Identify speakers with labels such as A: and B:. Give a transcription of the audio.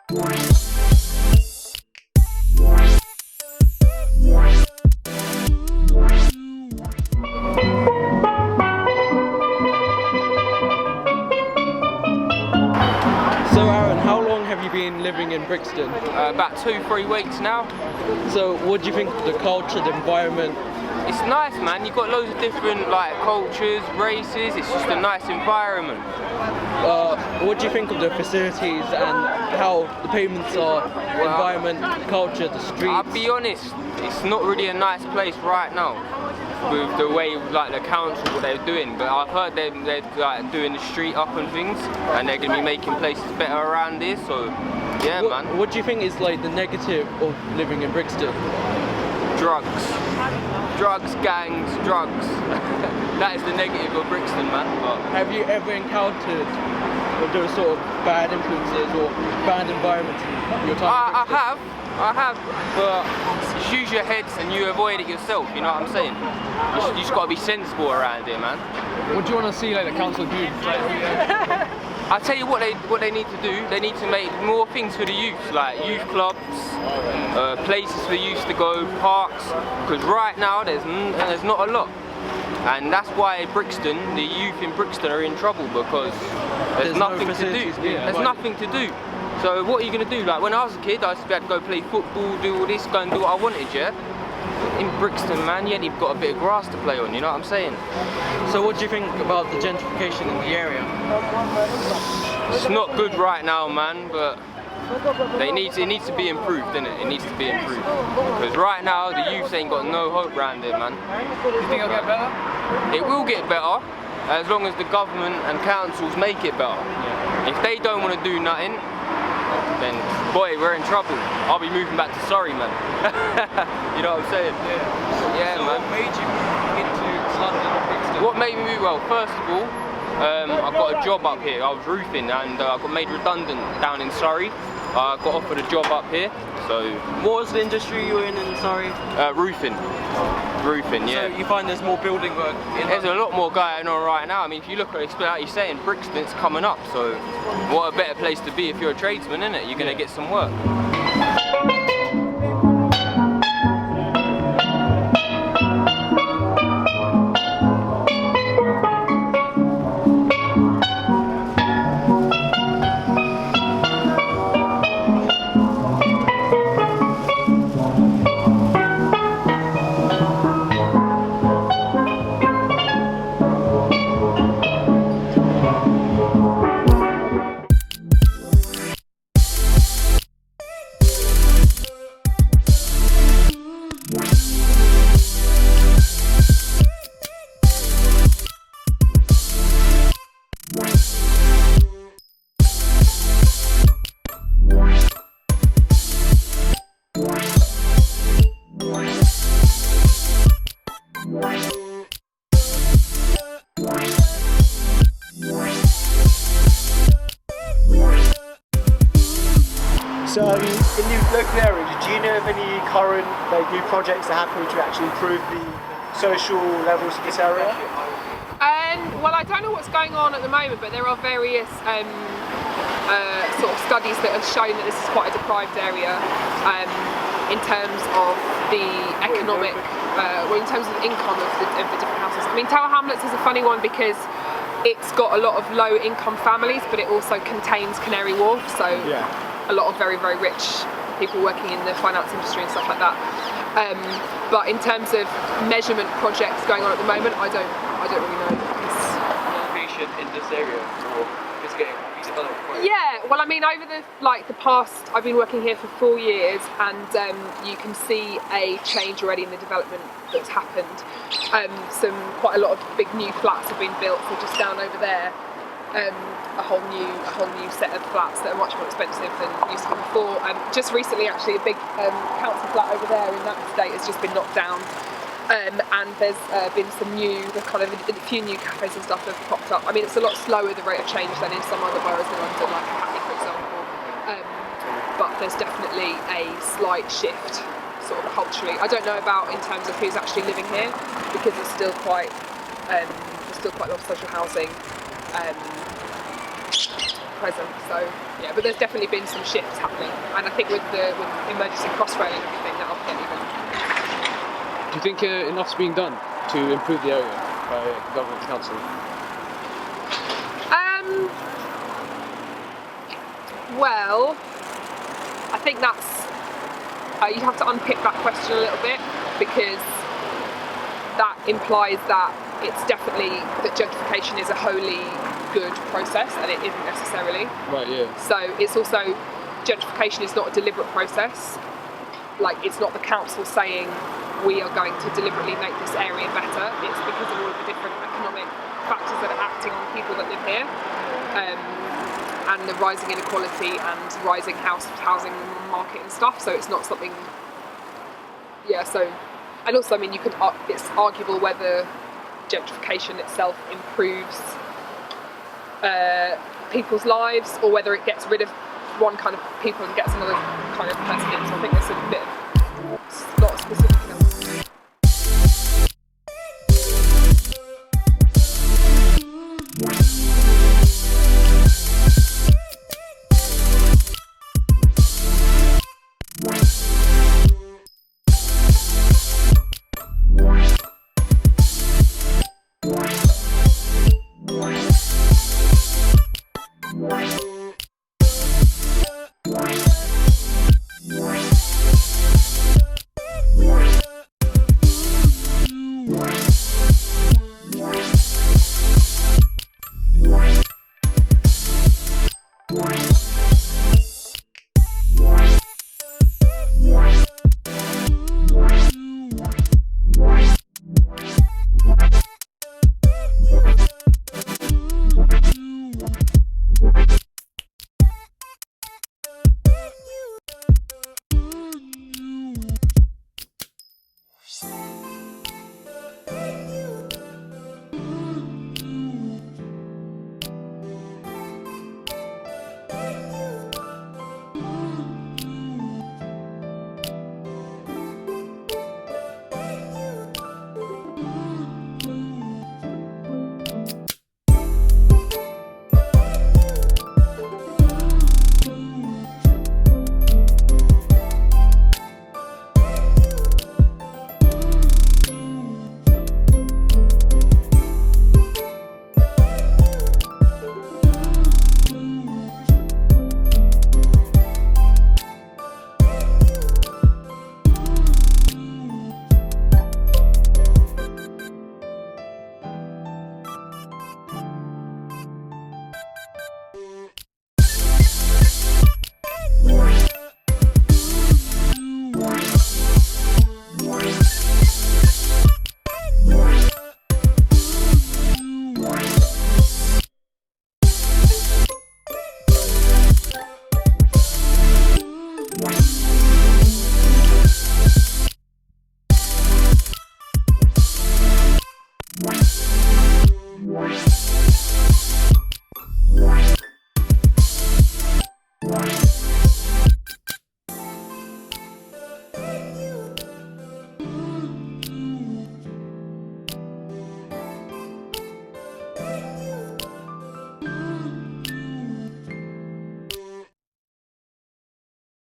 A: So Aaron, how long have you been living in Brixton?
B: About 2-3 weeks now.
A: So what do you think of the culture, the environment?
B: It's nice, man. You've got loads of different cultures, races. It's just a nice environment.
A: What do you think of the facilities and how the pavements are, environment, culture, the streets?
B: I'll be honest, it's not really a nice place right now with the way the council, what they're doing. But I've heard they're doing the street up and things, and they're going to be making places better around here. So yeah, man.
A: What do you think is the negative of living in Brixton?
B: Drugs, gangs, drugs. That is the negative of Brixton, man. But
A: have you ever encountered those sort of bad influences or bad environments in your time?
B: I have, but just use your heads and you avoid it yourself, you know what I'm saying? You just got to be sensible around here, man.
C: What do you want to see the council do?
B: I'll tell you what they need to do. They need to make more things for the youth, like youth clubs, places for youth to go, parks, because right now there's not a lot. And that's why Brixton, the youth in Brixton are in trouble, because there's nothing to do. There's nothing to do. So what are you going to do? Like when I was a kid, I used to be able to go play football, do all this, go and do what I wanted, yeah? In Brixton, man, you ain't even got a bit of grass to play on, you know what I'm saying?
A: So what do you think about the gentrification in the area?
B: It's not good right now, man, but it needs to be improved, innit? It needs to be improved. Because right now, the youth ain't got no hope around here, man.
C: Do you think it'll get better?
B: It will get better, as long as the government and councils make it better. If they don't want to do nothing, then boy, we're in trouble. I'll be moving back to Surrey, man. You know what I'm saying? Yeah,
C: so
B: man.
C: What made you move into London or Brixton?
B: What made me move? Well, first of all, I got a job up here. I was roofing and I got made redundant down in Surrey. I got offered a job up here. So
A: what was the industry you were in Surrey?
B: Roofing. Roofing, yeah.
A: So you find there's more building work in
B: There's a lot more going on right now. I mean, if you look at it, like you say, in Brixton, it's coming up. So what a better place to be if you're a tradesman, isn't it? You're going to get some work.
D: So in the local area, do you know of any current new projects that are happening to actually improve the social levels of this area?
E: Well, I don't know what's going on at the moment, but there are various sort of studies that have shown that this is quite a deprived area in terms of the economic, well, in terms of the income of the different houses. I mean, Tower Hamlets is a funny one because it's got a lot of low-income families, but it also contains Canary Wharf, so a lot of very, very rich people working in the finance industry and stuff like that. But in terms of measurement projects going on at the moment, I don't really know.
A: Location in this area, or is getting redeveloped?
E: Yeah, well, I mean, over the past, I've been working here for 4 years, and you can see a change already in the development that's happened. Quite a lot of big new flats have been built. So just down over there, a whole new set of flats that are much more expensive than used to be before. Just recently, actually, a big council flat over there in that estate has just been knocked down. And there's been some new, a few new cafes and stuff have popped up. I mean, it's a lot slower, the rate of change, than in some other boroughs in London, like Hackney, for example. But there's definitely a slight shift, sort of culturally. I don't know about in terms of who's actually living here, because there's still quite a lot of social housing present. So yeah, but there's definitely been some shifts happening, and I think with emergency crossrail and everything, that'll get even.
C: Do you think enough's being done to improve the area by government council?
E: Well, I think that's you'd have to unpick that question a little bit, because that implies that it's definitely that gentrification is a wholly good process, and it isn't necessarily.
C: Right, yeah.
E: So it's also, gentrification is not a deliberate process. Like, it's not the council saying we are going to deliberately make this area better. It's because of all of the different economic factors that are acting on people that live here, and the rising inequality and rising housing market and stuff. So it's not something. Yeah. So, and also, I mean, it's arguable whether gentrification itself improves people's lives, or whether it gets rid of one kind of people and gets another kind of person in. So I think there's a bit of not specific enough.